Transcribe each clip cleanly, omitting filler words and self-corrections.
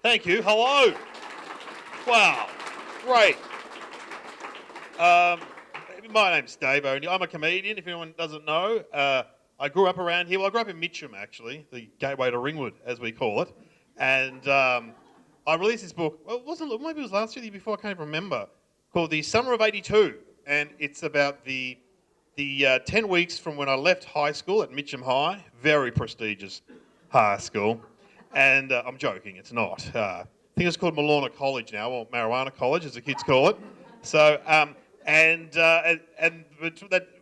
Thank you. Hello. Wow. Great. Um, my name's Dave ONeil. I'm a comedian, if anyone doesn't know. I grew up around here. Well, I grew up in Mitcham, actually, the gateway to Ringwood, as we call it. And I released this book, well, maybe it was last year, the year before, I can't even remember, called The Summer of '82. And it's about the 10 weeks from when I left high school at Mitcham High, very prestigious high school. And I'm joking, it's not. I think it's called Milorna College now, or Marijuana College, as the kids call it. So,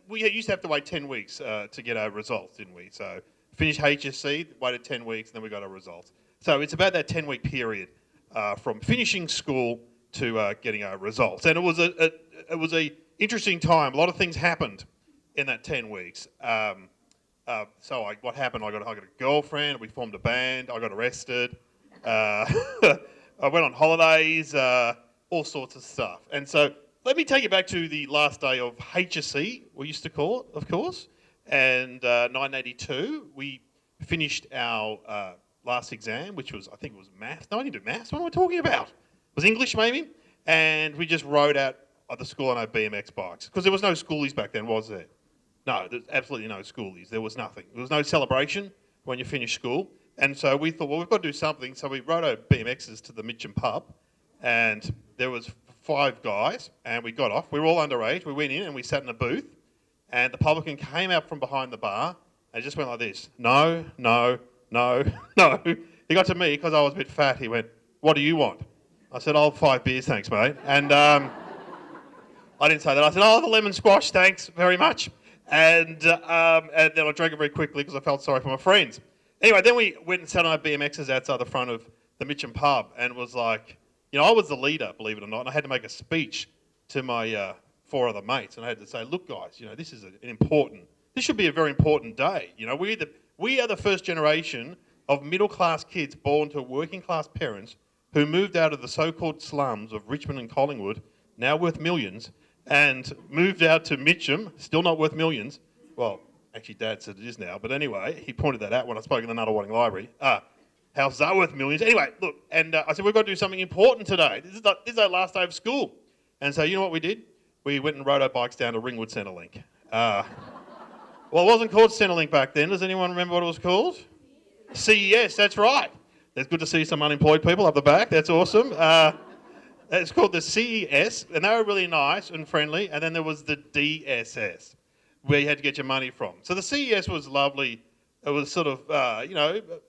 we used to have to wait 10 weeks to get our results, didn't we? So, finished HSC, waited 10 weeks, and then we got our results. So, it's about that 10-week period from finishing school to getting our results. And it was a interesting time. A lot of things happened in that 10 weeks. What happened? I got a girlfriend. We formed a band. I got arrested. I went on holidays. All sorts of stuff. And so let me take you back to the last day of HSC, we used to call it, of course. And 1982, we finished our last exam, which was, I think it was maths. No, I didn't do maths. What am I talking about? It was English, maybe. And we just rode out at the school on our BMX bikes because there was no schoolies back then, was there? No, there's absolutely no schoolies. There was nothing. There was no celebration when you finished school. And so we thought, well, we've got to do something. So we rode our BMXs to the Mitcham pub, and there was 5 guys, and we got off. We were all underage. We went in and we sat in a booth, and the publican came out from behind the bar and just went like this. No, no, no, no. He got to me because I was a bit fat. He went, what do you want? I said, I'll have 5 beers, thanks, mate. And I didn't say that. I said, I'll have a lemon squash, thanks very much. And then I drank it very quickly because I felt sorry for my friends. Anyway, then we went and sat on our BMXs outside the front of the Mitcham pub, and it was like, I was the leader, believe it or not, and I had to make a speech to my 4 other mates, and I had to say, look, guys, this is this should be a very important day. We are the first generation of middle-class kids born to working-class parents who moved out of the so-called slums of Richmond and Collingwood, now worth millions, and moved out to Mitcham, still not worth millions. Well, actually, Dad said it is now, but anyway, he pointed that out when I spoke in the Nunawading Library. Houses are worth millions. Anyway, look, and I said, we've got to do something important today. This is our last day of school. And so you know what we did? We went and rode our bikes down to Ringwood Centrelink. Well, it wasn't called Centrelink back then. Does anyone remember what it was called? CES, that's right. It's good to see some unemployed people up the back. That's awesome. It's called the CES, and they were really nice and friendly. And then there was the DSS, where you had to get your money from. So the CES was lovely. It was sort of,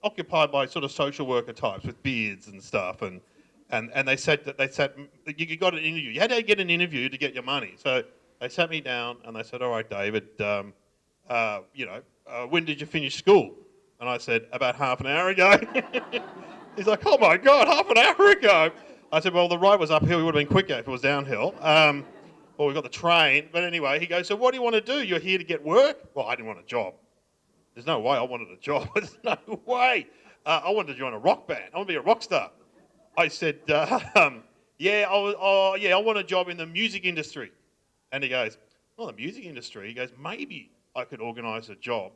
occupied by sort of social worker types with beards and stuff. And they said you got an interview. You had to get an interview to get your money. So they sat me down and they said, all right, David, when did you finish school? And I said, about half an hour ago. He's like, oh my God, half an hour ago. I said, well, the ride was uphill. We would have been quicker if it was downhill. Or we got the train. But anyway, he goes, so what do you want to do? You're here to get work? Well, I didn't want a job. There's no way I wanted a job. There's no way. I wanted to join a rock band. I want to be a rock star. I said, I want a job in the music industry. And he goes, well, the music industry? He goes, maybe I could organise a job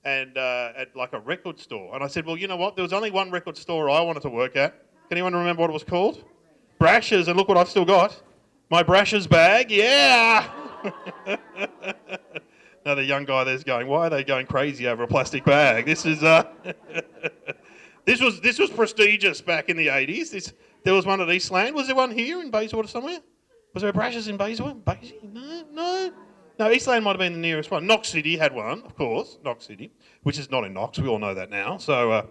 and at like a record store. And I said, well, you know what? There was only one record store I wanted to work at. Can anyone remember what it was called? Brash's, and look what I've still got. My Brash's bag, yeah! Now the young guy there's going, why are they going crazy over a plastic bag? This is this was prestigious back in the 80s. There was one at Eastland. Was there one here in Bayswater somewhere? Was there a Brash's in Bayswater? No, Eastland might have been the nearest one. Knox City had one, of course, Knox City, which is not in Knox. We all know that now. So,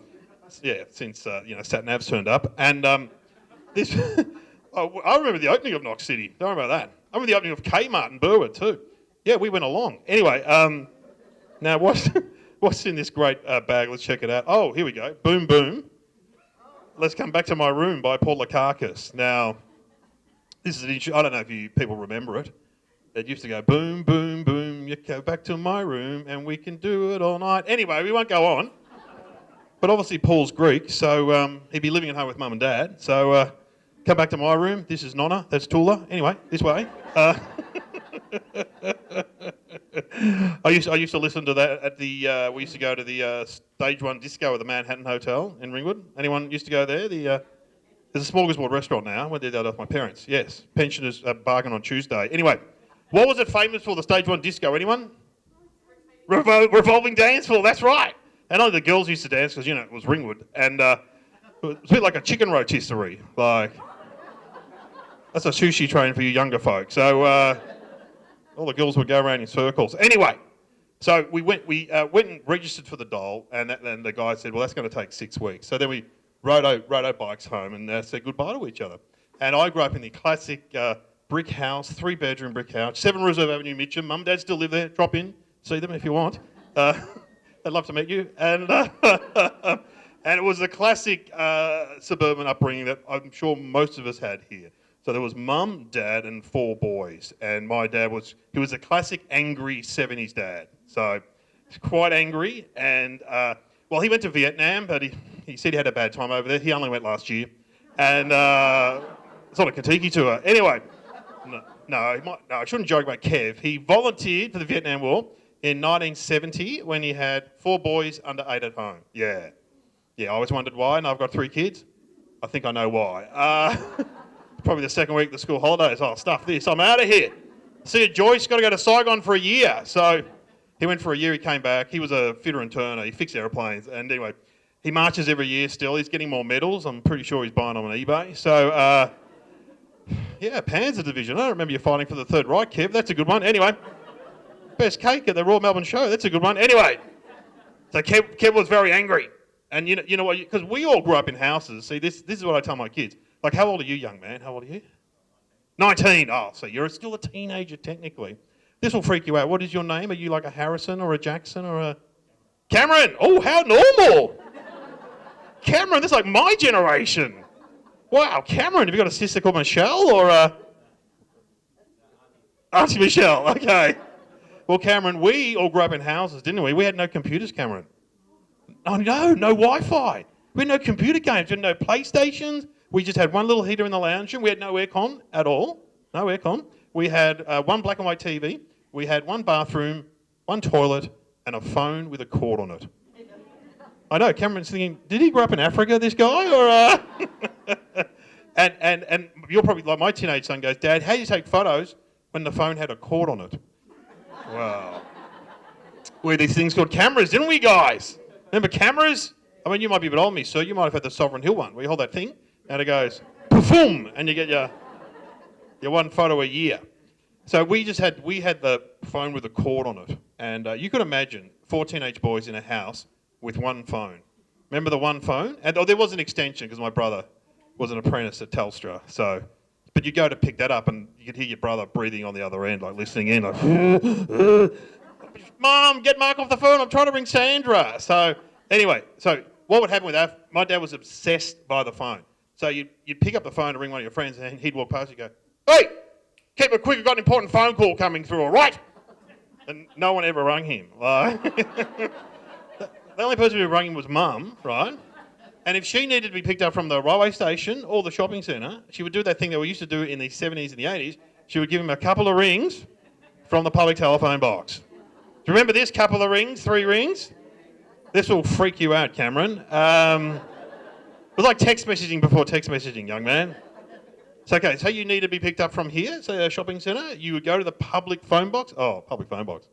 since Sat Nav's turned up, and this, I remember the opening of Knox City. Don't worry about that. I remember the opening of Kmart in Burwood too. Yeah, we went along. Anyway, now what's in this great bag? Let's check it out. Oh, here we go. Boom, boom. Let's Come Back to My Room by Paul Lukakis. Now, this is an I don't know if you people remember it. It used to go boom, boom, boom. You go back to my room and we can do it all night. Anyway, we won't go on. But obviously Paul's Greek, so he'd be living at home with Mum and Dad. So come back to my room. This is Nonna. That's Tula. Anyway, this way. I used to listen to that at the. We used to go to the Stage 1 disco at the Manhattan Hotel in Ringwood. Anyone used to go there? There's a smorgasbord restaurant now. I went there the other day with my parents. Yes, pensioners bargain on Tuesday. Anyway, what was it famous for, the Stage 1 disco? Anyone? Revolving dance floor, that's right. And only the girls used to dance because, it was Ringwood. And it was a bit like a chicken rotisserie. Like, that's a sushi train for you younger folk. So all the girls would go around in circles. Anyway, so we went and registered for the dole, and the guy said, well, that's going to take 6 weeks. So then we rode our bikes home and said goodbye to each other. And I grew up in the classic brick house, 3-bedroom brick house, 7 Reserve Avenue, Mitcham. Mum and Dad still live there. Drop in, see them if you want. They'd love to meet you. And and it was a classic suburban upbringing that I'm sure most of us had here. So there was Mum, Dad, and 4 boys. And my dad was a classic angry 70s dad. So he's quite angry. And well, he went to Vietnam, but he said he had a bad time over there. He only went last year. And it's not a Kentucky tour. Anyway, no, I shouldn't joke about Kev. He volunteered for the Vietnam War in 1970 when he had 4 boys under 8 at home. Yeah, I always wondered why, and I've got 3 kids. I think I know why. Probably the second week of the school holidays. Oh, stuff this. I'm out of here. See you, Joyce. Got to go to Saigon for a year. So he went for a year. He came back. He was a fitter and turner. He fixed airplanes. And anyway, he marches every year still. He's getting more medals. I'm pretty sure he's buying them on eBay. So, yeah, Panzer Division. I don't remember you fighting for the Third Reich, Kev. That's a good one. Anyway, best cake at the Royal Melbourne Show. That's a good one. Anyway, so Kev was very angry. And you know what? Because we all grew up in houses. See, this is what I tell my kids. Like, how old are you, young man? How old are you? 19. Oh, so you're still a teenager, technically. This will freak you out. What is your name? Are you like a Harrison or a Jackson or a... Cameron! Oh, how normal! Cameron, this is like my generation. Wow, Cameron, have you got a sister called Michelle or a... Auntie Michelle, okay. Well, Cameron, we all grew up in houses, didn't we? We had no computers, Cameron. Oh, no Wi-Fi. We had no computer games. We had no PlayStations. We just had one little heater in the lounge room. We had no aircon at all. No aircon. We had one black and white TV. We had one bathroom, one toilet, and a phone with a cord on it. I know, Cameron's thinking, did he grow up in Africa, this guy? Or And you're probably, like my teenage son goes, Dad, how do you take photos when the phone had a cord on it? Wow. We had these things called cameras, didn't we, guys? Remember cameras? I mean, you might be a bit older than me, sir. You might have had the Sovereign Hill one, where you hold that thing, and it goes, poof, and you get your one photo a year. So we had the phone with a cord on it. And you could imagine 4 teenage boys in a house with one phone. Remember the one phone? And there was an extension, because my brother was an apprentice at Telstra. So, but you go to pick that up, and you could hear your brother breathing on the other end, like listening in, like, Mom, get Mark off the phone. I'm trying to ring Sandra. So anyway, what would happen with that? My dad was obsessed by the phone. So you'd pick up the phone to ring one of your friends, and he'd walk past you and go, hey, keep it quick, I've got an important phone call coming through, all right? And no one ever rang him. The only person who rang him was Mum, right? And if she needed to be picked up from the railway station or the shopping centre, she would do that thing that we used to do in the 70s and the 80s. She would give him a couple of rings from the public telephone box. Do you remember this? Couple of rings, 3 rings? This will freak you out, Cameron. It was like text messaging before text messaging, young man. So you need to be picked up from here, say a shopping centre. You would go to the public phone box. Oh, public phone box.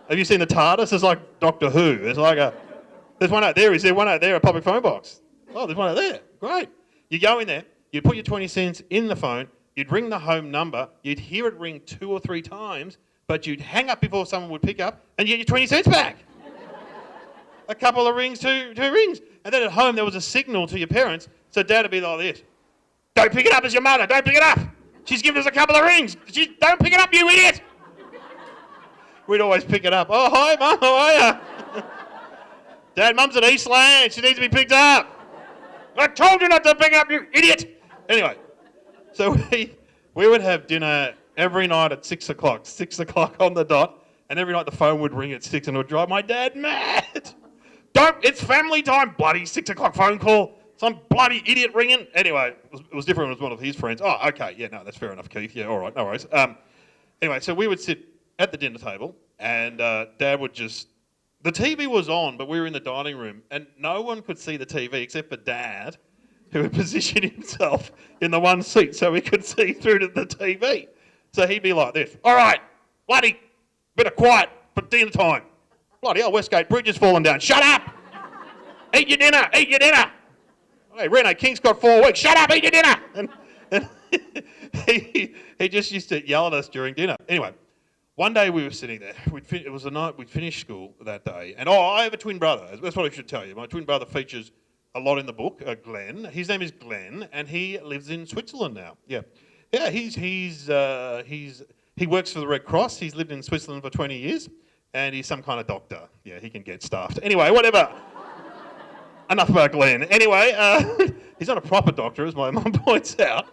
Have you seen the TARDIS? It's like Doctor Who. There's one out there. Is there one out there, a public phone box? Oh, there's one out there. Great. You go in there, you put your 20 cents in the phone, you'd ring the home number, you'd hear it ring 2 or 3 times, but you'd hang up before someone would pick up, and you get your 20 cents back. A couple of rings, two rings. And then at home there was a signal to your parents, so Dad would be like this. Don't pick it up, it's your mother, don't pick it up. She's given us a couple of rings. Don't pick it up, you idiot. We'd always pick it up. Oh, hi, Mum, how are you? Dad, Mum's at Eastland, she needs to be picked up. I told you not to pick up, you idiot. Anyway, so we would have dinner every night at 6 o'clock on the dot, and every night the phone would ring at 6 and it would drive my dad mad. It's family time, bloody 6 o'clock phone call. Some bloody idiot ringing. Anyway, it was different when it was one of his friends. Oh, okay, yeah, no, that's fair enough, Keith. Yeah, all right, no worries. Anyway, so we would sit at the dinner table, and Dad would just... The TV was on, but we were in the dining room, and no one could see the TV except for Dad, who would position himself in the one seat so he could see through to the TV. So he'd be like this, all right, bloody bit of quiet for dinner time. Bloody hell, Westgate Bridge is falling down. Shut up! Eat your dinner, eat your dinner! Hey, Reno King's got 4 weeks. Shut up, eat your dinner! And he just used to yell at us during dinner. Anyway, one day we were sitting there. It was the night we'd finished school that day. And I have a twin brother. That's what I should tell you. My twin brother features a lot in the book, Glenn. His name is Glenn, and he lives in Switzerland now. Yeah, he works for the Red Cross. He's lived in Switzerland for 20 years, and he's some kind of doctor. Yeah, he can get stuffed. Anyway, whatever. Enough about Glenn. Anyway, he's not a proper doctor, as my mum points out.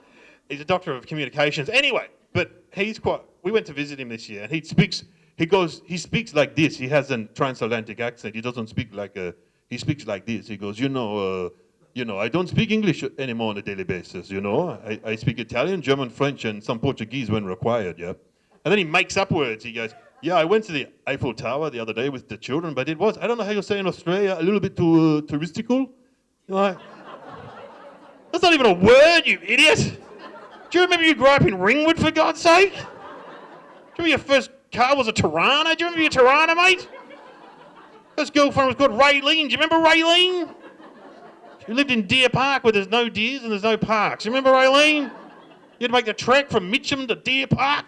He's a doctor of communications. Anyway, but we went to visit him this year, and he speaks like this. He has a transatlantic accent. He doesn't speak he speaks like this. He goes, I don't speak English anymore on a daily basis, I speak Italian, German, French, and some Portuguese when required, yeah. And then he makes up words. He goes, yeah, I went to the Eiffel Tower the other day with the children, but I don't know how you say in Australia, a little bit too touristical. That's not even a word, you idiot. Do you remember you grew up in Ringwood, for God's sake? Do you remember your first car was a Tirana? Do you remember your Tirana, mate? First girlfriend was called Raylene. Do you remember Raylene? She lived in Deer Park where there's no deers and there's no parks. You remember Raylene? You had to make the trek from Mitcham to Deer Park.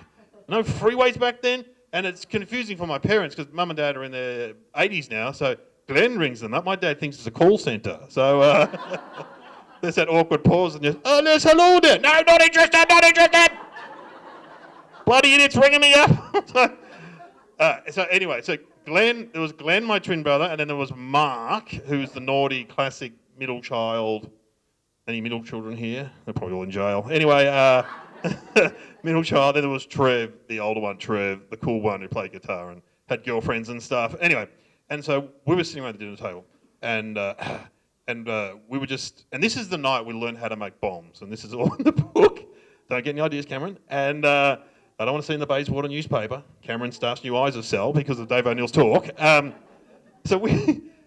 No freeways back then. And it's confusing for my parents because mum and dad are in their 80s now. So Glenn rings them up. My dad thinks it's a call centre. So there's that awkward pause and just, there's hello there. No, not interested, not interested. Bloody idiots ringing me up. So anyway, Glenn, there was Glenn, my twin brother, and then there was Mark, who's the naughty, classic middle child. Any middle children here? They're probably all in jail. Anyway, middle child. Then there was Trev, the older one, Trev, the cool one who played guitar and had girlfriends and stuff. Anyway, and so we were sitting around the dinner table, and we were just, and this is the night we learned how to make bombs, and this is all in the book. Don't get any ideas, Cameron. And I don't want to see in the Bayswater newspaper, Cameron starts new eyes of cell because of Dave O'Neill's talk. So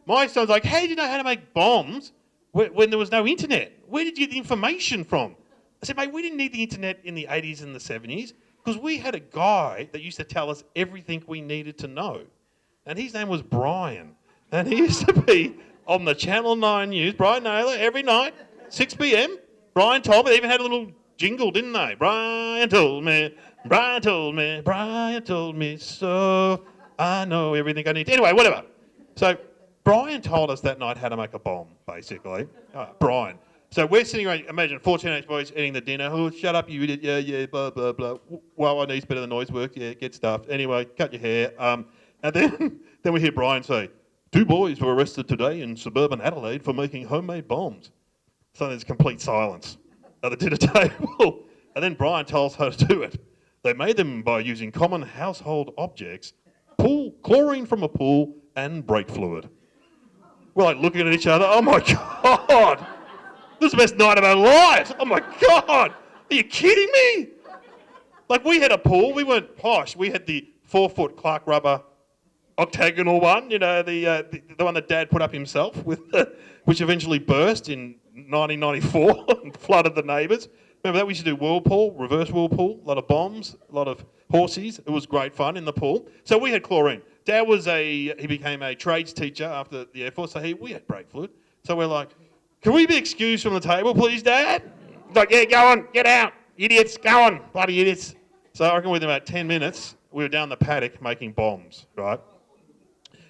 my son's like, how did you know how to make bombs when there was no internet? Where did you get the information from? I said, mate, we didn't need the internet in the 80s and the 70s because we had a guy that used to tell us everything we needed to know. And his name was Brian. And he used to be on the Channel 9 News, Brian Naylor, every night, 6 p.m. Brian told me, they even had a little jingle, didn't they? Brian told me, Brian told me, Brian told me, so I know everything I need. Anyway, whatever. So Brian told us that night how to make a bomb, basically. Brian. So we're sitting around, imagine 4 teenage boys eating the dinner. Oh, shut up, you idiot. Yeah, blah, blah, blah. Well, I need better than noise work. Yeah, get stuffed. Anyway, cut your hair. And then we hear Brian say, 2 boys were arrested today in suburban Adelaide for making homemade bombs. So there's complete silence at the dinner table. And then Brian tells us how to do it. They made them by using common household objects, chlorine from a pool, and brake fluid. We're like looking at each other. Oh my God! This is the best night of our lives. Oh my God! Are you kidding me? Like we had a pool. We weren't posh. We had the 4-foot Clark rubber octagonal one. The one that Dad put up himself which eventually burst in 1994 and flooded the neighbours. Remember that? We used to do whirlpool, reverse whirlpool, a lot of bombs, a lot of horsies. It was great fun in the pool. So we had chlorine. Dad he became a trades teacher after the Air Force, so we had brake fluid. So we're like, can we be excused from the table, please, Dad? He's like, yeah, go on, get out, idiots, go on, bloody idiots. So I reckon within about 10 minutes, we were down the paddock making bombs, right?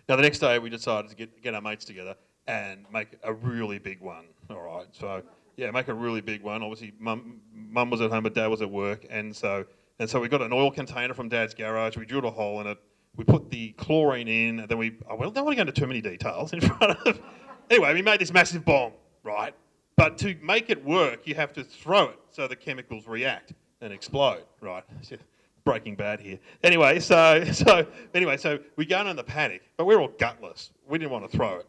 Now the next day we decided to get our mates together and make a really big one, all right? So yeah, make a really big one. Obviously, Mum was at home, but Dad was at work, and so we got an oil container from Dad's garage. We drilled a hole in it. We put the chlorine in, and then I don't want to go into too many details in front of. Anyway, we made this massive bomb, right? But to make it work, you have to throw it so the chemicals react and explode, right? Breaking Bad here. Anyway, so we go in the paddock, but we're all gutless. We didn't want to throw it.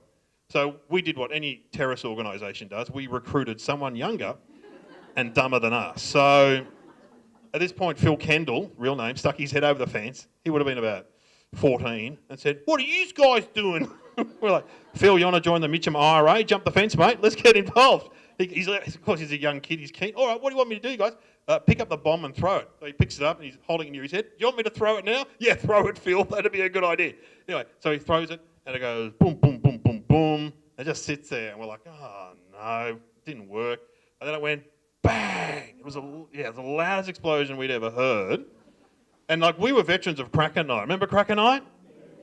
So we did what any terrorist organisation does. We recruited someone younger and dumber than us. So at this point, Phil Kendall, real name, stuck his head over the fence. He would have been about 14 and said, what are you guys doing? We're like, Phil, you want to join the Mitcham IRA? Jump the fence, mate. Let's get involved. Of course, he's a young kid. He's keen. All right, what do you want me to do, guys? Pick up the bomb and throw it. So he picks it up and he's holding it near his head. Do you want me to throw it now? Yeah, throw it, Phil. That'd be a good idea. Anyway, so he throws it and it goes boom, boom, boom, boom, boom. And it just sits there and we're like, oh no, it didn't work. And then it went bang. It was the loudest explosion we'd ever heard. And like we were veterans of Cracker Night. Remember Cracker Night?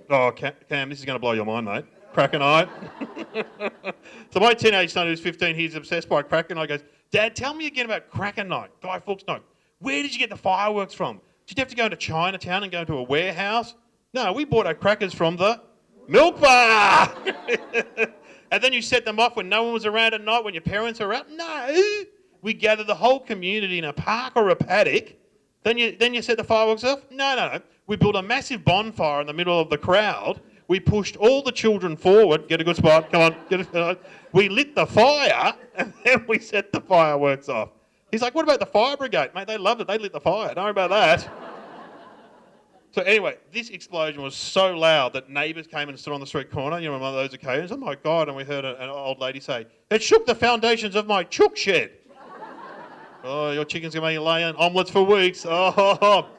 Oh, Cam, this is going to blow your mind, mate. Cracker Night. So my teenage son, who's 15, he's obsessed by Cracker Night. He goes, Dad, tell me again about Cracker Night, Guy Fawkes Night. Where did you get the fireworks from? Did you have to go to Chinatown and go to a warehouse? No, we bought our crackers from the milk bar. And then you set them off when no one was around at night, when your parents are out? No. We gathered the whole community in a park or a paddock. Then you set the fireworks off? No. We built a massive bonfire in the middle of the crowd. We pushed all the children forward. Get a good spot. Come on. Get a spot. We lit the fire, and then we set the fireworks off. He's like, what about the fire brigade? Mate, they loved it. They lit the fire. Don't worry about that. So anyway, this explosion was so loud that neighbours came and stood on the street corner, on one of those occasions. Oh, my God. And we heard an old lady say, it shook the foundations of my chook shed. Oh, your chicken's going to be laying omelettes for weeks. Oh,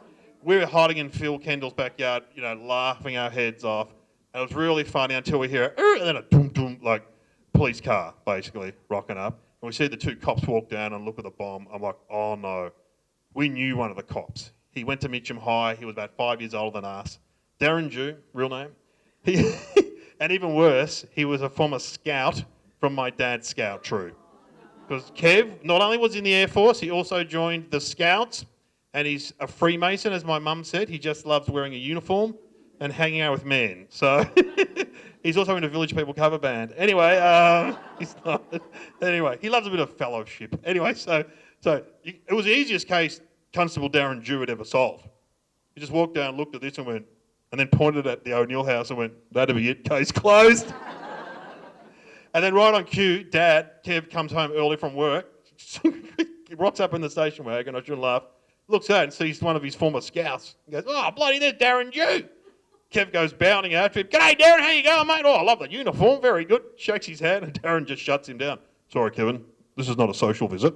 we were hiding in Phil Kendall's backyard, laughing our heads off. And it was really funny until we hear and then a doom, like police car, basically, rocking up. And we see the two cops walk down and look at the bomb. I'm like, oh, no. We knew one of the cops. He went to Mitcham High. He was about 5 years older than us. Darren Jew, real name. And even worse, he was a former scout from my dad's scout troop. Because Kev not only was in the Air Force, he also joined the Scouts. And he's a Freemason, as my mum said. He just loves wearing a uniform and hanging out with men. So he's also in a Village People cover band. Anyway, Anyway, he loves a bit of fellowship. Anyway, so it was the easiest case Constable Darren Jew had ever solved. He just walked down, looked at this and went, and then pointed at the ONeil house and went, that'll be it, case closed. And then right on cue, Dad, Kev, comes home early from work. He rocks up in the station wagon, I shouldn't laugh, looks out and sees one of his former scouts. He goes, oh, bloody, there's Darren Jew. Kev goes bounding out to him. G'day, Darren, how you going, mate? Oh, I love the uniform, very good. Shakes his hand and Darren just shuts him down. Sorry, Kevin, this is not a social visit.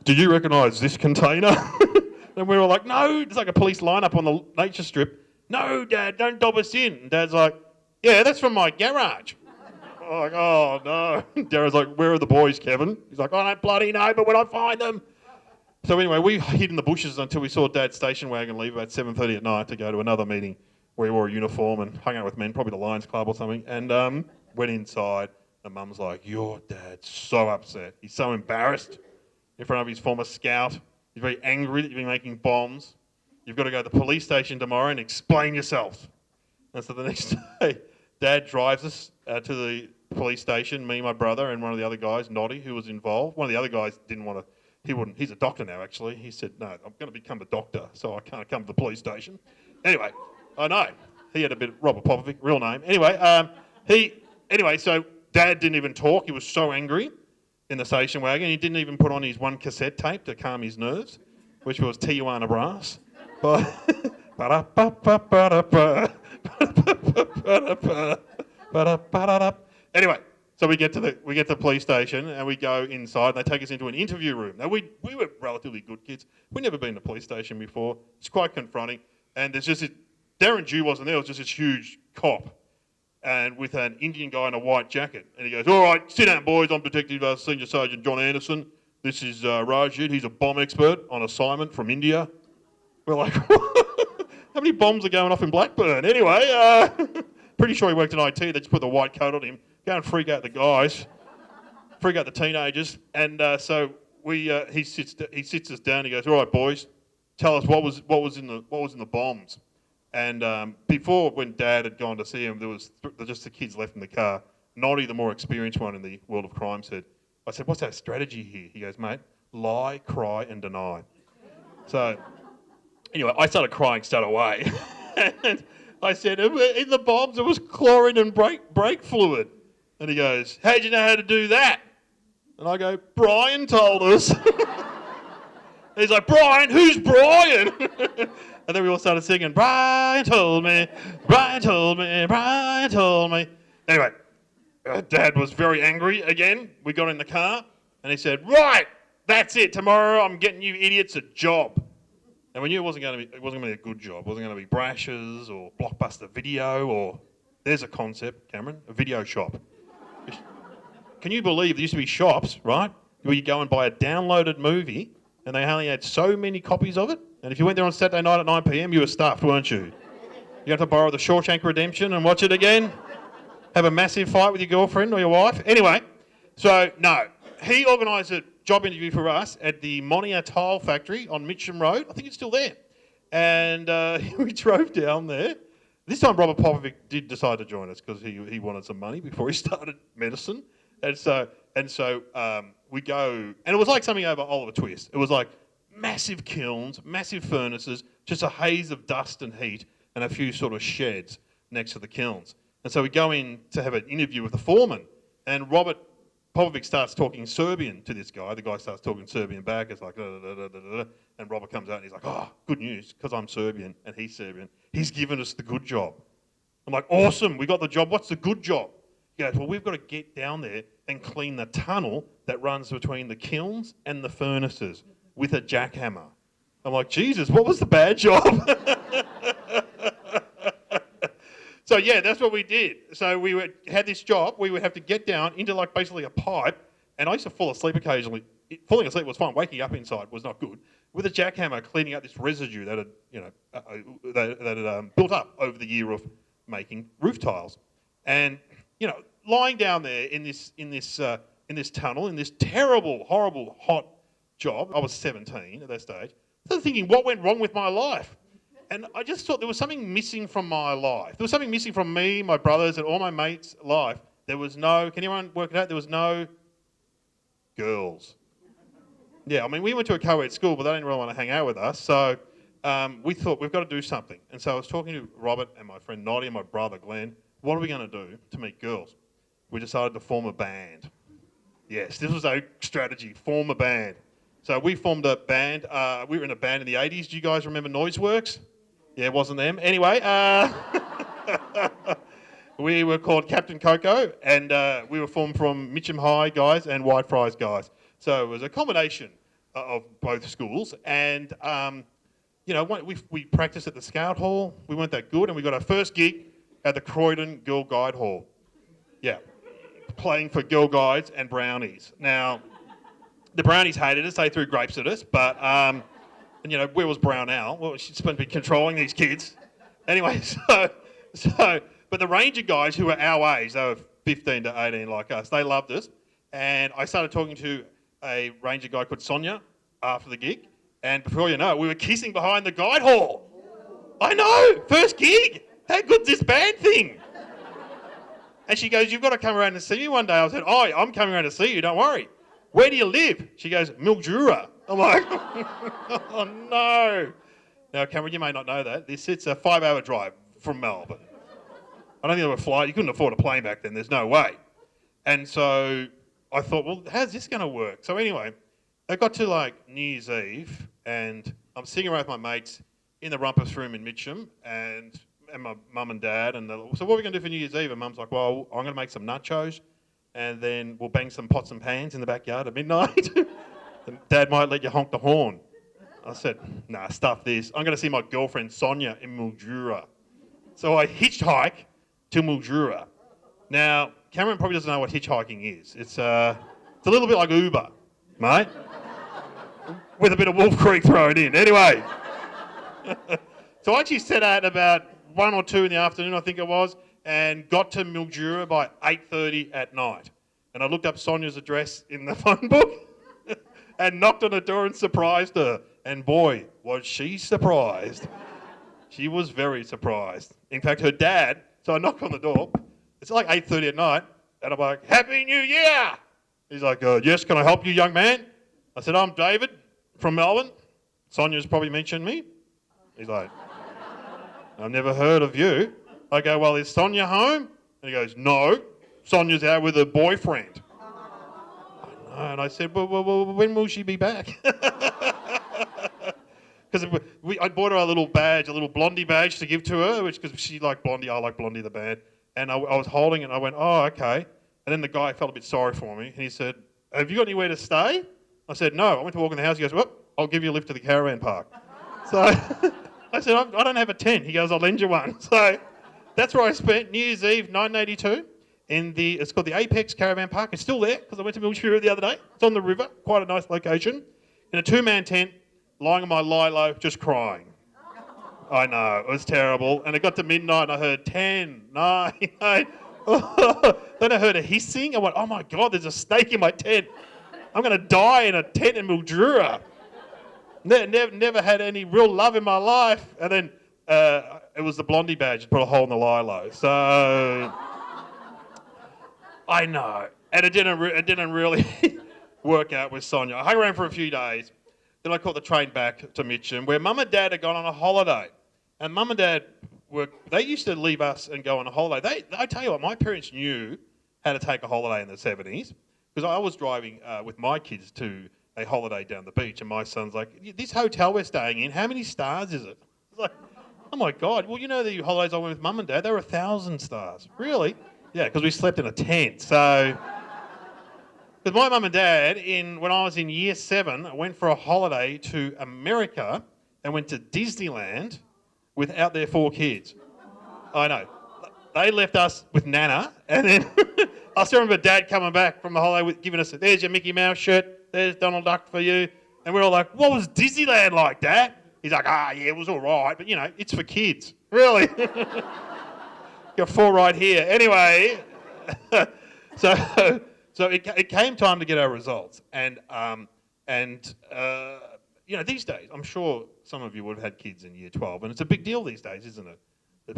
Did you recognise this container? And we were like, no, it's like a police lineup on the nature strip. No, Dad, don't dob us in. And Dad's like, yeah, that's from my garage. I'm like, oh, no. Darren's like, where are the boys, Kevin? He's like, I don't bloody know, but when I find them. So anyway, we hid in the bushes until we saw Dad's station wagon leave about 7:30 at night to go to another meeting where he wore a uniform and hung out with men, probably the Lions Club or something, and went inside. And Mum's like, your dad's so upset. He's so embarrassed in front of his former scout. He's very angry that you've been making bombs. You've got to go to the police station tomorrow and explain yourself. And so the next day, Dad drives us to the police station, me, my brother, and one of the other guys, Noddy, who was involved. One of the other guys didn't want to, he wouldn't, he's a doctor now, actually. He said, no, I'm going to become a doctor, so I can't come to the police station. Anyway, I know. He had a bit, Robert Popovic, real name. Anyway, so Dad didn't even talk. He was so angry in the station wagon. He didn't even put on his one cassette tape to calm his nerves, which was Tijuana Brass. Anyway, so we get to the police station and we go inside. And they take us into an interview room. Now we were relatively good kids. We'd never been to a police station before. It's quite confronting. And there's just Darren Jew wasn't there. It was just this huge cop, and with an Indian guy in a white jacket. And he goes, "All right, sit down, boys. I'm Detective Senior Sergeant John Anderson. This is Rajid. He's a bomb expert on assignment from India." We're like, how many bombs are going off in Blackburn? Anyway, pretty sure he worked in IT. They just put the white coat on him, go and freak out the guys, freak out the teenagers. And so he sits us down. He goes, "All right, boys, tell us what was in the bombs." And before, when Dad had gone to see him, there was just the kids left in the car. Noddy, the more experienced one in the world of crime, I said, "What's our strategy here?" He goes, "Mate, lie, cry, and deny." So anyway, I started crying straight away. And I said, "In the bombs, it was chlorine and brake fluid." And he goes, "How'd you know how to do that?" And I go, "Brian told us." He's like, "Brian? Who's Brian?" And then we all started singing, "Brian told me, Brian told me, Brian told me." Anyway, Dad was very angry again. We got in the car and he said, right, that's it. Tomorrow I'm getting you idiots a job. And we knew it wasn't going to be a good job. It wasn't going to be Brash's or Blockbuster Video or, there's a concept, Cameron, a video shop. Can you believe there used to be shops, right, where you go and buy a downloaded movie and they only had so many copies of it? And if you went there on Saturday night at 9 p.m, you were stuffed, weren't you? You had to borrow the Shawshank Redemption and watch it again? Have a massive fight with your girlfriend or your wife? Anyway, so no. He organised a job interview for us at the ONeil Tile Factory on Mitcham Road. I think it's still there. And we drove down there. This time Robert Popovic did decide to join us because he wanted some money before he started medicine. And so we go, and it was like something over Oliver Twist. It was like massive kilns, massive furnaces, just a haze of dust and heat, and a few sort of sheds next to the kilns. And so we go in to have an interview with the foreman, and Robert Popovic starts talking Serbian to this guy. The guy starts talking Serbian back. It's like, da, da, da, da, da, da. And Robert comes out and he's like, oh, good news, because I'm Serbian and he's Serbian. He's given us the good job. I'm like, awesome, we got the job. What's the good job? He goes, well, we've got to get down there and clean the tunnel that runs between the kilns and the furnaces with a jackhammer. I'm like, Jesus, what was the bad job? So yeah, that's what we did. So we had this job. We would have to get down into like basically a pipe, and I used to fall asleep occasionally. Falling asleep was fine. Waking up inside was not good. With a jackhammer, cleaning out this residue that had built up over the year of making roof tiles, and lying down there in this tunnel in this terrible, horrible, hot job. I was 17 at that stage. I was thinking, what went wrong with my life? And I just thought there was something missing from my life. There was something missing from me, my brothers, and all my mates' life. There was no, can anyone work it out? There was no girls. Yeah, I mean, we went to a co-ed school, but they didn't really want to hang out with us. So we thought, we've got to do something. And so I was talking to Robert and my friend Noddy and my brother Glenn. What are we going to do to meet girls? We decided to form a band. Yes, this was our strategy, form a band. So we formed a band. We were in a band in the 80s. Do you guys remember Noiseworks? Yeah, it wasn't them. Anyway, we were called Captain Coco, and we were formed from Mitcham High guys and Whitefriars guys. So it was a combination of both schools. And, we practiced at the Scout Hall. We weren't that good, and we got our first gig at the Croydon Girl Guide Hall. Yeah, playing for Girl Guides and Brownies. Now, the Brownies hated us. They threw grapes at us, but... where was ONeil? Well, she's supposed to be controlling these kids. Anyway, but the Ranger guys who were our age, they were 15 to 18 like us, they loved us. And I started talking to a Ranger guy called Sonia after the gig. And before you know it, we were kissing behind the guide hall. I know, first gig. How good's this band thing? And she goes, you've got to come around and see me one day. I said, oh, I'm coming around to see you, don't worry. Where do you live? She goes, Mildura. I'm like, oh no. Now, Cameron, you may not know that. It's a 5-hour drive from Melbourne. I don't think there were flights. You couldn't afford a plane back then. There's no way. And so I thought, well, how's this going to work? So anyway, I got to like New Year's Eve, and I'm sitting around with my mates in the rumpus room in Mitcham, and my mum and dad. And so what are we going to do for New Year's Eve? And mum's like, well, I'm going to make some nachos, and then we'll bang some pots and pans in the backyard at midnight. And Dad might let you honk the horn. I said, nah, stuff this. I'm going to see my girlfriend Sonia in Mildura. So I hitchhike to Mildura. Now, Cameron probably doesn't know what hitchhiking is. It's a little bit like Uber, mate, with a bit of Wolf Creek thrown in. Anyway, so I actually set out about 1 or 2 in the afternoon, I think it was, and got to Mildura by 8:30 at night. And I looked up Sonia's address in the phone book and knocked on her door and surprised her. And boy, was she surprised. She was very surprised. In fact, her dad, so I knock on the door. It's like 8:30 at night, and I'm like, Happy New Year! He's like, yes, can I help you, young man? I said, I'm David from Melbourne. Sonia's probably mentioned me. He's like, I've never heard of you. I go, well, is Sonia home? And he goes, no, Sonia's out with her boyfriend. And I said, well, when will she be back? Because I bought her a little badge, a little Blondie badge to give to her, because she liked Blondie, I like Blondie the band. And I was holding it, and I went, oh, okay. And then the guy felt a bit sorry for me, and he said, "Have you got anywhere to stay?" I said, "No." I went to walk in the house. He goes, "Well, I'll give you a lift to the caravan park." So I said, "I don't have a tent." He goes, "I'll lend you one." So that's where I spent New Year's Eve 1982 it's called the Apex Caravan Park. It's still there because I went to Milshira the other day. It's on the river, quite a nice location. In a 2-man tent, lying on my lilo, just crying. I know, it was terrible. And it got to midnight and I heard 10, 9, 8. Then I heard a hissing. I went, "Oh my God, there's a snake in my tent. I'm going to die in a tent in Mildura." Never had any real love in my life. And then it was the Blondie badge that put a hole in the lilo. So I know. And it didn't really work out with Sonia. I hung around for a few days. Then I caught the train back to Mitcham, where Mum and Dad had gone on a holiday. And Mum and Dad they used to leave us and go on a holiday. I tell you what, my parents knew how to take a holiday in the 70s, because I was driving with my kids to a holiday down the beach, and my son's like, "This hotel we're staying in, how many stars is it?" It's like, "Oh my God, well, you know the holidays I went with Mum and Dad, they were 1,000 stars." "Really?" "Yeah, because we slept in a tent." So, with my mum and dad, when I was in year 7, I went for a holiday to America and went to Disneyland without their 4 kids. I know. They left us with Nana, and then I still remember Dad coming back from the holiday giving us, "There's your Mickey Mouse shirt, there's Donald Duck for you." And we're all like, "What was Disneyland like, Dad?" He's like, "Yeah, it was all right, but it's for kids." Really? Got 4 right here. Anyway, so it came time to get our results, and these days, I'm sure some of you would have had kids in year 12, and it's a big deal these days, isn't it? That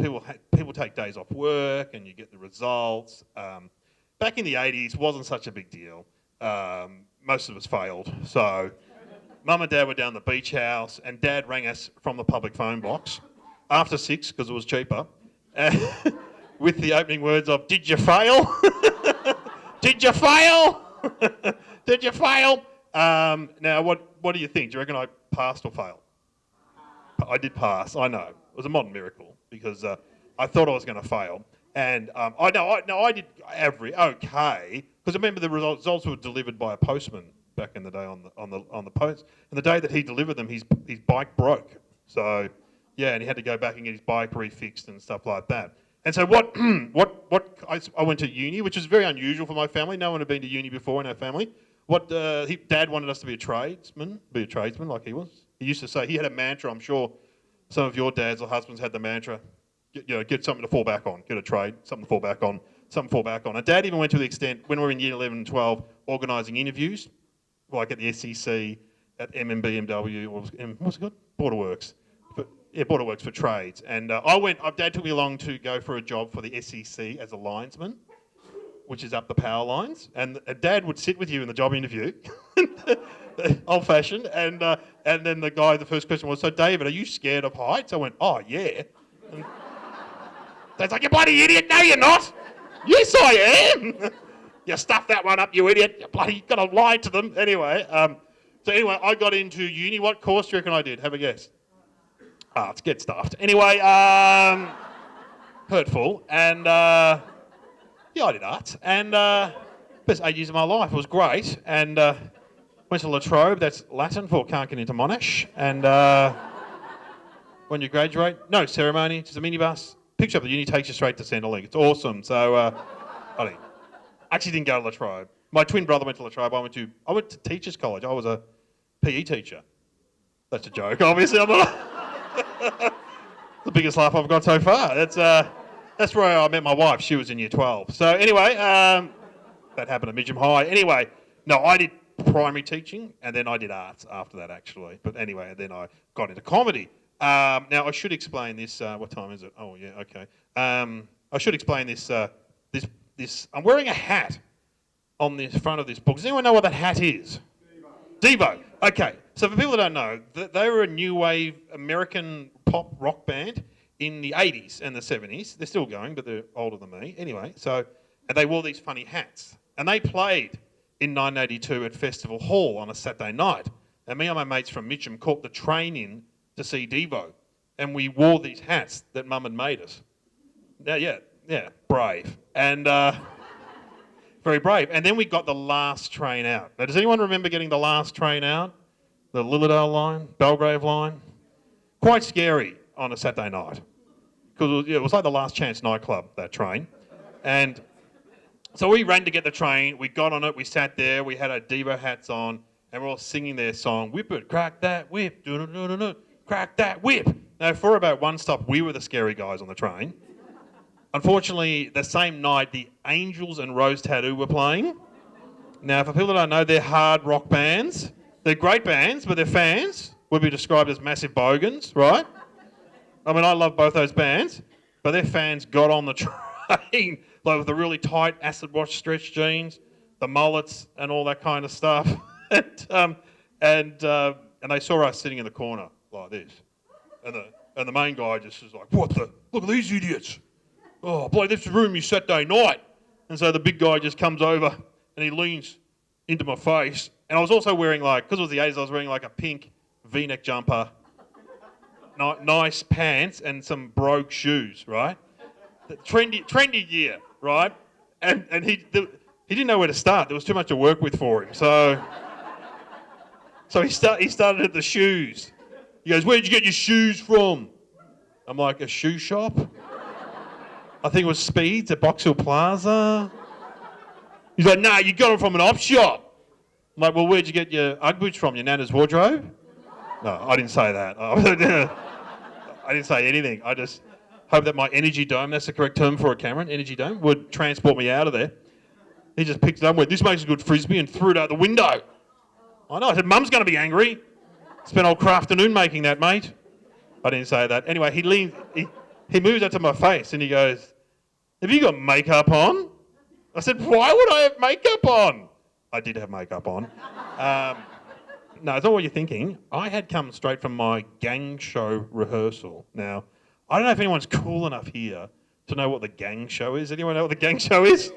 people take days off work, and you get the results. Back in the 80s, wasn't such a big deal. Most of us failed, so Mum and Dad were down the beach house, and Dad rang us from the public phone box after 6 because it was cheaper. With the opening words of, "Did you fail? Did you fail? Did you fail?" Now, what do you think? Do you reckon I passed or failed? I did pass, I know. It was a modern miracle because I thought I was going to fail. And I did okay, because I remember the results were delivered by a postman back in the day on the post. And the day that he delivered them, his bike broke. So, yeah, and he had to go back and get his bike refixed and stuff like that. And so I went to uni, which was very unusual for my family. No one had been to uni before in our family. Dad wanted us to be a tradesman like he was. He used to say, he had a mantra, I'm sure some of your dads or husbands had the mantra, get something to fall back on, get a trade, something to fall back on, something to fall back on. And Dad even went to the extent, when we were in year 11 and 12, organising interviews, like at the SEC, at BMW, what's it called? Borderworks. Borderworks for trades. And Dad took me along to go for a job for the SEC as a linesman, which is up the power lines. And Dad would sit with you in the job interview, old-fashioned, and then the first question was, "So David, are you scared of heights?" I went, "Oh, yeah." And Dad's like, "You bloody idiot, no you're not." "Yes, I am." "You stuffed that one up, you idiot. You bloody got to lie to them." Anyway, I got into uni. What course do you reckon I did? Have a guess. Arts, get stuffed. Anyway, hurtful. And, I did arts. And best 8 years of my life. It was great. And went to La Trobe. That's Latin for can't get into Monash. And when you graduate, no ceremony, just a minibus. Picks you up at the uni, takes you straight to Centrelink. It's awesome. So, I actually didn't go to La Trobe. My twin brother went to La Trobe. I went to teachers' college. I was a PE teacher. That's a joke, obviously. I'm not... The biggest laugh I've got so far. That's where I met my wife. She was in year 12. So anyway, that happened at Midgham High. Anyway, no, I did primary teaching, and then I did arts after that, actually. But anyway, then I got into comedy. Now, I should explain this. What time is it? Oh, yeah, okay. I should explain this. I'm wearing a hat on the front of this book. Does anyone know what that hat is? Devo. Okay, so for people that don't know, they were a new wave American pop rock band in the 80s and the 70s. They're still going, but they're older than me. Anyway, and they wore these funny hats. And they played in 1982 at Festival Hall on a Saturday night. And me and my mates from Mitcham caught the train in to see Devo. And we wore these hats that Mum had made us. Now, yeah, brave. And Very brave. And then we got the last train out. Now, does anyone remember getting the last train out? The Lilydale line, Belgrave line? Quite scary on a Saturday night. Because it was like the Last Chance nightclub, that train. And so we ran to get the train, we got on it, we sat there, we had our Devo hats on, and we're all singing their song, whip it, crack that whip, do-do-do-do-do, crack that whip. Now, for about one stop, we were the scary guys on the train. Unfortunately, the same night, the Angels and Rose Tattoo were playing. Now, for people that don't know, they're hard rock bands. They're great bands, but their fans would be described as massive bogans, right? I mean, I love both those bands, but their fans got on the train like with the really tight acid wash stretch jeans, the mullets, and all that kind of stuff. and they saw us sitting in the corner like this, and the main guy just was like, "What the? Look at these idiots! Oh, boy, this room is Saturday night." And so the big guy just comes over and he leans into my face. And I was also wearing because it was the 80s, I was wearing like a pink V-neck jumper, nice pants, and some brogue shoes, right? The trendy gear, right? And he didn't know where to start. There was too much to work with for him. So he started at the shoes. He goes, "Where'd you get your shoes from?" I'm like, "A shoe shop?" I think it was Speeds at Box Hill Plaza. He's like, "Nah, you got them from an op shop." I'm like, "Well, where'd you get your Ugg boots from? Your Nana's wardrobe?" No, I didn't say that. I didn't say anything. I just hope that my energy dome, that's the correct term for it, Cameron, energy dome, would transport me out of there. He just picked it up and went, "This makes a good frisbee," and threw it out the window. I know. I said, "Mum's going to be angry. Spent all afternoon making that, mate." I didn't say that. Anyway, he moves up to my face and he goes, "Have you got makeup on?" I said, "Why would I have makeup on?" I did have makeup on. No, it's not what you're thinking. I had come straight from my gang show rehearsal. Now, I don't know if anyone's cool enough here to know what the gang show is. Anyone know what the gang show is?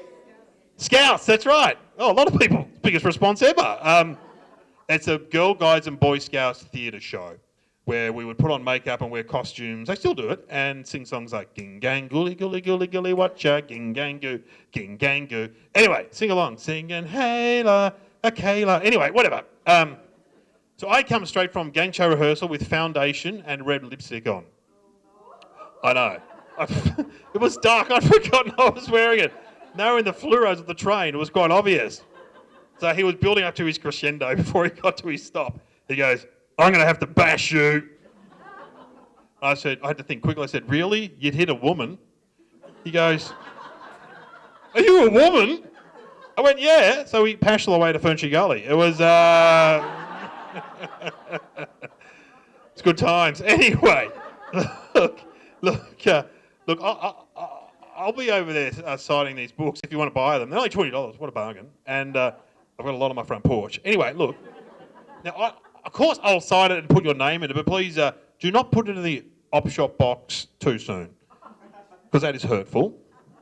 Scouts, that's right. Oh, a lot of people. Biggest response ever. It's a Girl Guides and Boy Scouts theatre show where we would put on makeup and wear costumes. They still do it, and sing songs like "Ging Gang Gooly Gooly Gooly Gooly Watcha, Ging Gang Goo, Ging Gang Goo." Anyway, sing along, singing "Hayla, a Kayla." Anyway, whatever. So I come straight from gang show rehearsal with foundation and red lipstick on. I know. It was dark. I'd forgotten I was wearing it. Now in the fluoros of the train, it was quite obvious. So he was building up to his crescendo before he got to his stop. He goes, "I'm going to have to bash you." I had to think quickly. I said, "Really? You'd hit a woman?" He goes, "Are you a woman?" I went, "Yeah." So we pashed all the way to Ferntree Gully. It was, it's good times. Anyway, look, I'll be over there signing these books if you want to buy them. They're only $20. What a bargain. And I've got a lot on my front porch. Anyway, look. Now, of course, I'll sign it and put your name in it, but please do not put it in the op shop box too soon, because that is hurtful.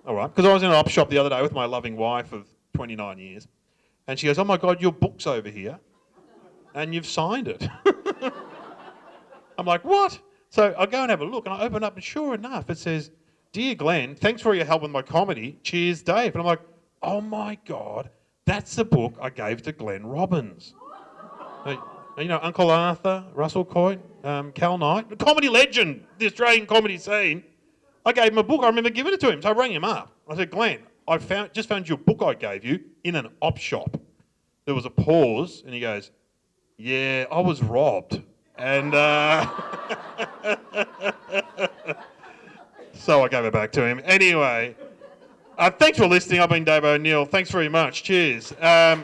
All right? Because I was in an op shop the other day with my loving wife of 29 years, and she goes, "Oh my God, your book's over here, and you've signed it." I'm like, "What?" So I go and have a look, and I open up, and sure enough, it says, "Dear Glenn, thanks for your help with my comedy. Cheers, Dave." And I'm like, "Oh my God, that's the book I gave to Glenn Robbins." You know, Uncle Arthur, Russell Coy, Cal Knight, a comedy legend, the Australian comedy scene. I gave him a book. I remember giving it to him. So I rang him up. I said, "Glenn, I just found your book I gave you in an op shop." There was a pause, and he goes, "Yeah, I was robbed." And so I gave it back to him. Anyway, thanks for listening. I've been Dave ONeil. Thanks very much. Cheers. Now,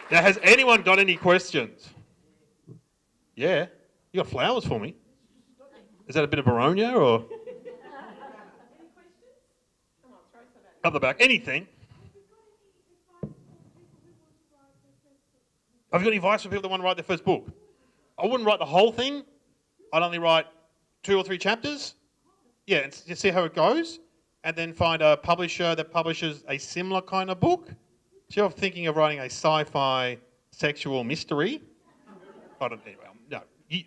has anyone got any questions? Yeah? You got flowers for me? Is that a bit of Baronia or? Any questions? Come on, throw some at me. Up the back. Anything? Have you got any advice for people that want to write their first book? I wouldn't write the whole thing. I'd only write 2 or 3 chapters. Yeah, and just see how it goes. And then find a publisher that publishes a similar kind of book. So you're thinking of writing a sci-fi sexual mystery. I don't know. No.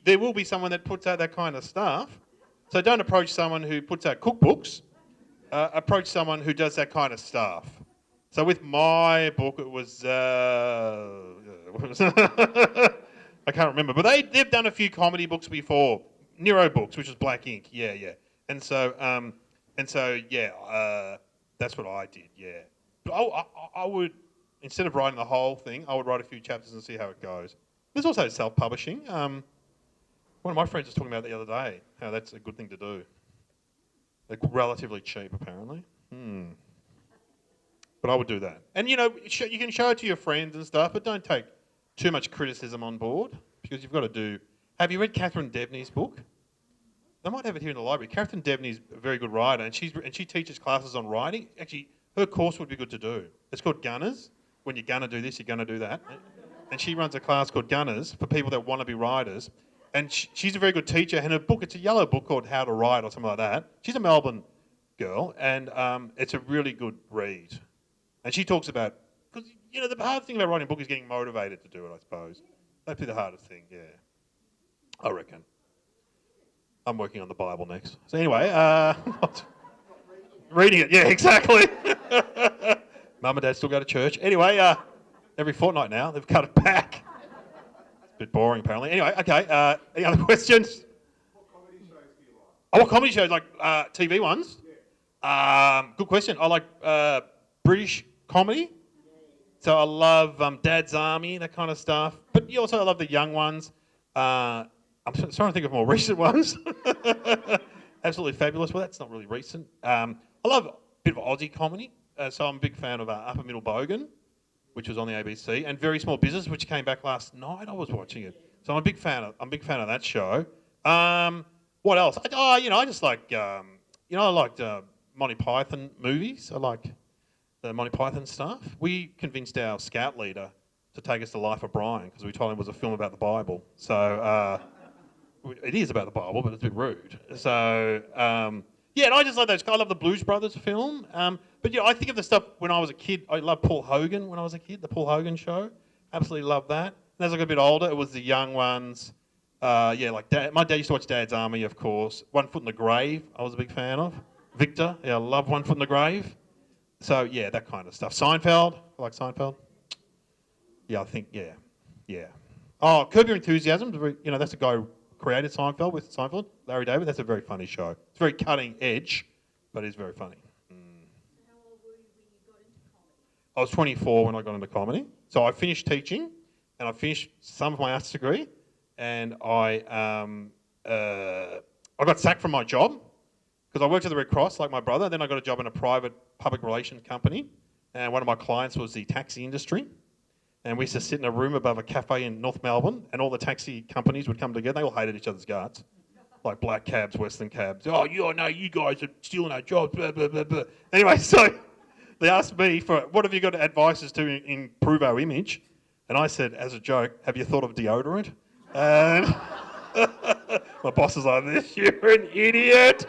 There will be someone that puts out that kind of stuff. So don't approach someone who puts out cookbooks. Approach someone who does that kind of stuff. So with my book, it was... I can't remember. But they've done a few comedy books before. Nero books, which was black ink. Yeah, yeah. And so, that's what I did, yeah. But I would, instead of writing the whole thing, I would write a few chapters and see how it goes. There's also self-publishing. One of my friends was talking about it the other day, how that's a good thing to do. They're relatively cheap, apparently. But I would do that. And, you can show it to your friends and stuff, but don't take too much criticism on board, because you've got to do... Have you read Catherine Devney's book? I might have it here in the library. Catherine Devney's a very good writer, and she teaches classes on writing. Actually, her course would be good to do. It's called Gunners. When you're going to do this, you're going to do that. And she runs a class called Gunners for people that want to be writers. And she's a very good teacher, and her book, it's a yellow book called How to Write or something like that. She's a Melbourne girl, and it's a really good read. And she talks about, because, the hard thing about writing a book is getting motivated to do it, I suppose. That'd be the hardest thing, yeah. I reckon. I'm working on the Bible next. So anyway, reading it, yeah, exactly. Mum and Dad still go to church. Anyway, every fortnight now, they've cut it back. It's a bit boring, apparently. Anyway, okay, any other questions? What comedy shows do you like? Oh, what comedy shows? Like TV ones? Yeah. Good question. I like British comedy. So I love Dad's Army, that kind of stuff. But I love the young ones. I'm trying to think of more recent ones. Absolutely fabulous. Well, that's not really recent. I love a bit of Aussie comedy. So I'm a big fan of Upper Middle Bogan, which was on the ABC, and Very Small Business, which came back last night. I was watching it. So I'm a big fan of that show. What else? I just like I liked Monty Python movies. I like the Monty Python stuff. We convinced our scout leader to take us to Life of Brian because we told him it was a film about the Bible. So it is about the Bible, but it's a bit rude. So and I just like those. I love the Blues Brothers film. But I think of the stuff when I was a kid. I loved Paul Hogan when I was a kid. The Paul Hogan show. Absolutely loved that. And as I got a bit older, it was the young ones. Like my dad used to watch Dad's Army, of course. One Foot in the Grave, I was a big fan of. Victor, I love One Foot in the Grave. So yeah, that kind of stuff. Seinfeld, I like Seinfeld. Yeah, I think yeah. Oh, Curb Your Enthusiasm. That's a guy who created Seinfeld with Seinfeld, Larry David. That's a very funny show. It's very cutting edge, but it's very funny. How old were you when you got into comedy? I was 24 when I got into comedy. So I finished teaching, and I finished some of my arts degree, and I got sacked from my job because I worked at the Red Cross like my brother. Then I got a job in a private public relations company, and one of my clients was the taxi industry. And we used to sit in a room above a cafe in North Melbourne, and all the taxi companies would come together. They all hated each other's guts, like black cabs, Western cabs. Oh, you guys are stealing our jobs. Blah, blah, blah, blah. Anyway, so they asked me for what have you got advices to improve our image, and I said, as a joke, have you thought of deodorant? And my boss was like, "This, you're an idiot."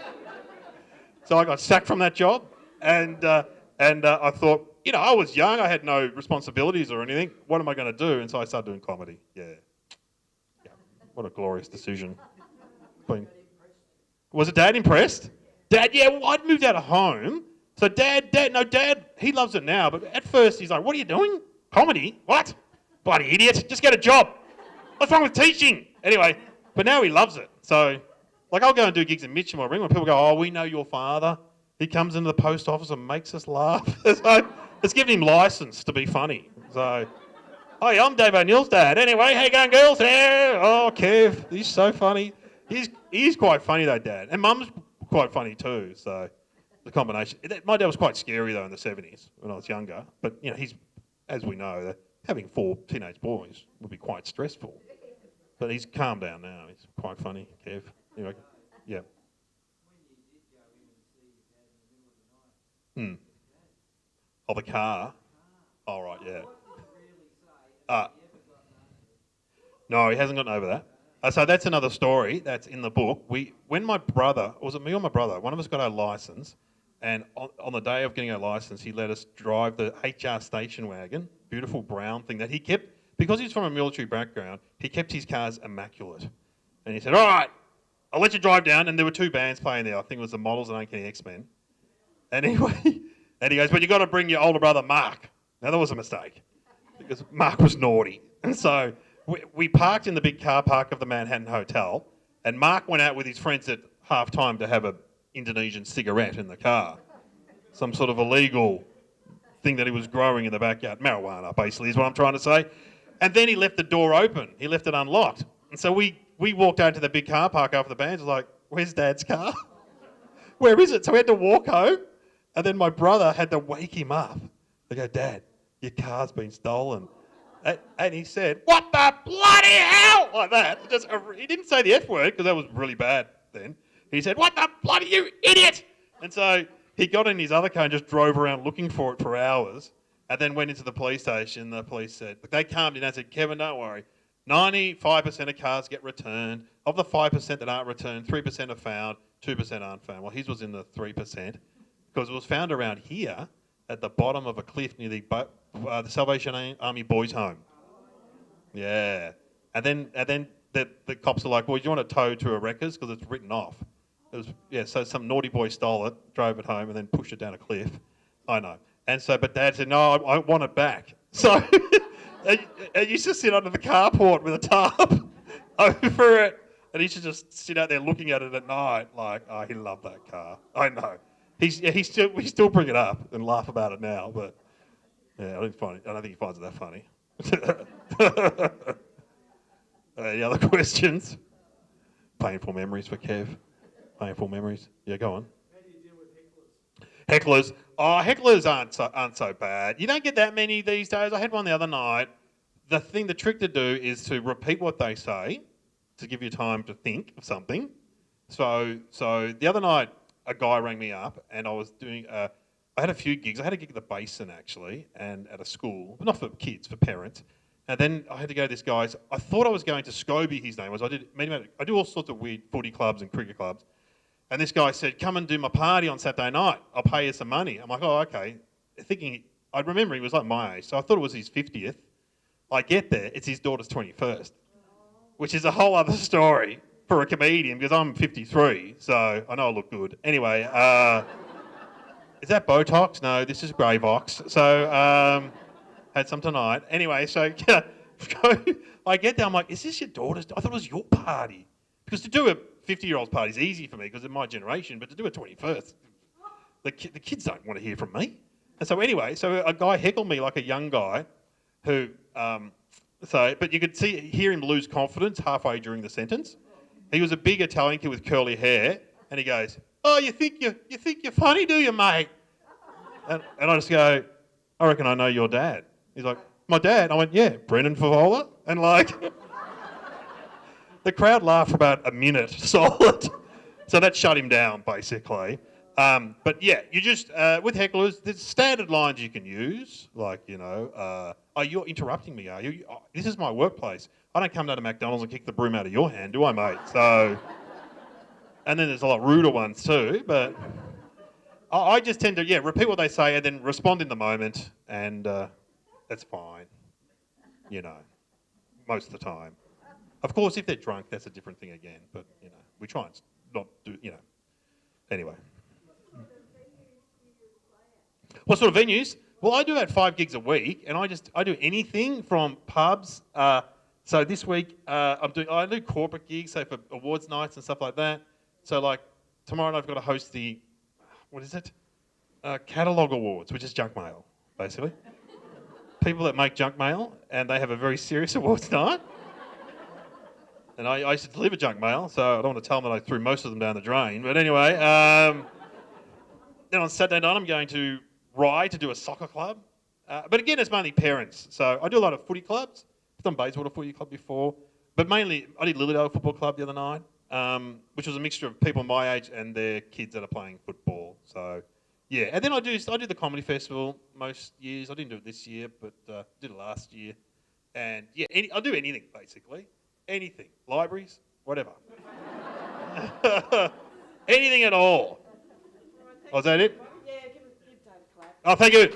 So I got sacked from that job, and I thought. I was young. I had no responsibilities or anything. What am I going to do? And so I started doing comedy. Yeah. What a glorious decision. Was it Dad impressed? Dad, yeah. Well, I'd moved out of home. So Dad, he loves it now. But at first he's like, "What are you doing? Comedy? What? Bloody idiot. Just get a job. What's wrong with teaching?" Anyway, but now he loves it. So, I'll go and do gigs in Mitcham or Ringwood. People go, "Oh, we know your father. He comes into the post office and makes us laugh." So, it's giving him license to be funny. So, "Hi, I'm Dave O'Neill's dad. Anyway, how you going, girls?" "Yeah, oh, Kev, he's so funny." He's quite funny though, Dad. And Mum's quite funny too. So, the combination. My dad was quite scary though in the 70s when I was younger. But, he's, as we know, having 4 teenage boys would be quite stressful. But he's calmed down now. He's quite funny, Kev. Anyway, yeah. Oh, the car? Oh, right, yeah. No, he hasn't gotten over that. So that's another story that's in the book. When my brother, was it me or my brother? One of us got our licence, and on the day of getting our licence, he let us drive the HR station wagon, beautiful brown thing that he kept, because he's from a military background, he kept his cars immaculate. And he said, "All right, I'll let you drive down, and there were 2 bands playing there. I think it was the Models and Uncanny X-Men. And anyway, and he goes, but you got to bring your older brother, Mark. Now, that was a mistake, because Mark was naughty. And so we parked in the big car park of the Manhattan Hotel, and Mark went out with his friends at half-time to have an Indonesian cigarette in the car. Some sort of illegal thing that he was growing in the backyard. Marijuana, basically, is what I'm trying to say. And then he left the door open. He left it unlocked. And so we walked out to the big car park after the band. Was like, where's Dad's car? Where is it? So we had to walk home. And then my brother had to wake him up. I go, Dad, your car's been stolen. And he said, what the bloody hell? Like that. He didn't say the F word, because that was really bad then. He said, what the bloody, you idiot? And so he got in his other car and just drove around looking for it for hours, and then went into the police station. The police said, they calmed him down and said, Kevin, don't worry. 95% of cars get returned. Of the 5% that aren't returned, 3% are found, 2% aren't found. Well, his was in the 3%, because it was found around here at the bottom of a cliff near the Salvation Army Boys' Home. Yeah. And then the cops are like, well, do you want to tow to a wreckers? Because it's written off. So some naughty boy stole it, drove it home, and then pushed it down a cliff. I know. And so, but Dad said, no, I want it back. So I used to sit under the carport with a tarp over it, and he used to just sit out there looking at it at night, like, oh, he loved that car. I know. We still bring it up and laugh about it now, but yeah, I don't think he finds it that funny. Any other questions? Painful memories for Kev. Painful memories. Yeah, go on. How do you deal with hecklers? Hecklers. Oh, hecklers aren't so bad. You don't get that many these days. I had one the other night. The trick to do is to repeat what they say to give you time to think of something. So the other night, a guy rang me up, and I was doing. I had a few gigs. I had a gig at the Basin actually, and at a school, but not for kids, for parents. And then I had to go to this guy's. I thought I was going to Scobie. His name was. I do all sorts of weird footy clubs and cricket clubs. And this guy said, come and do my party on Saturday night. I'll pay you some money. I'm like, oh, okay. Thinking, I remember he was like my age, so I thought it was his 50th. I get there, it's his daughter's 21st, which is a whole other story for a comedian, because I'm 53, so I know I look good. Anyway, is that Botox? No, this is Greyvox. So, had some tonight. Anyway, so I get there, I'm like, is this your daughter's? I thought it was your party. Because to do a 50-year-old's party is easy for me because of my generation, but to do a 21st, the kids don't want to hear from me. And so anyway, so a guy heckled me like a young guy who, but you could hear him lose confidence halfway during the sentence. He was a big Italian kid with curly hair, and he goes, oh, you think you're funny, do you, mate? And I just go, I reckon I know your dad. He's like, my dad? I went, yeah, Brendan Favola. And like... The crowd laughed for about a minute solid. So that shut him down, basically. But yeah, you just, with hecklers, there's standard lines you can use. Like, oh, you're interrupting me, are you? Oh, this is my workplace. I don't come down to McDonald's and kick the broom out of your hand, do I, mate? So, and then there's a lot ruder ones too. But I just tend to, repeat what they say and then respond in the moment. And that's fine, most of the time. Of course, if they're drunk, that's a different thing again. But, we try and not do, Anyway. What sort of venues? Well, I do about 5 gigs a week, and I do anything from pubs. So this week, I do corporate gigs, so for awards nights and stuff like that. So like tomorrow night I've got to host the, Catalogue Awards, which is junk mail, basically. People that make junk mail, and they have a very serious awards night. And I used to deliver junk mail, so I don't want to tell them that I threw most of them down the drain. But anyway, then on Saturday night I'm going to Rye to do a soccer club. But again, it's mainly parents. So I do a lot of footy clubs. I've done Bayswater Footy Club before. But mainly, I did Lilydale Football Club the other night, which was a mixture of people my age and their kids that are playing football. So, yeah. And then I do the comedy festival most years. I didn't do it this year, but did it last year. And yeah, I'll do anything, basically. Anything. Libraries, whatever. Anything at all. Oh, is that it? Yeah, give Dave a clap. Oh, thank you.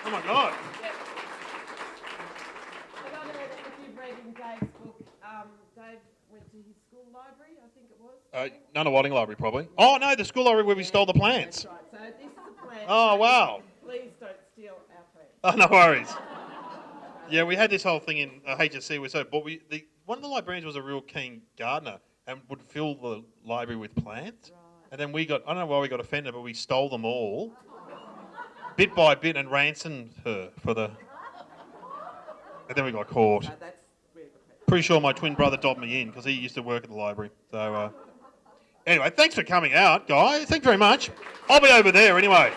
Oh my God. Yep. I don't know if you've read in Dave's book, None of ONeil Library, probably. Oh, no, the school library where we stole the plants. That's right. So this is a plant. Oh, wow. Please don't steal our plants. Oh, no worries. Yeah, we had this whole thing in HSC. One of the librarians was a real keen gardener and would fill the library with plants. Right. And then I don't know why we got offended, but we stole them all, bit by bit, and ransomed her for the... And then we got caught. So that's really good. Pretty sure my twin brother dobbed me in because he used to work at the library. So, anyway, thanks for coming out, guys. Thanks very much. I'll be over there anyway.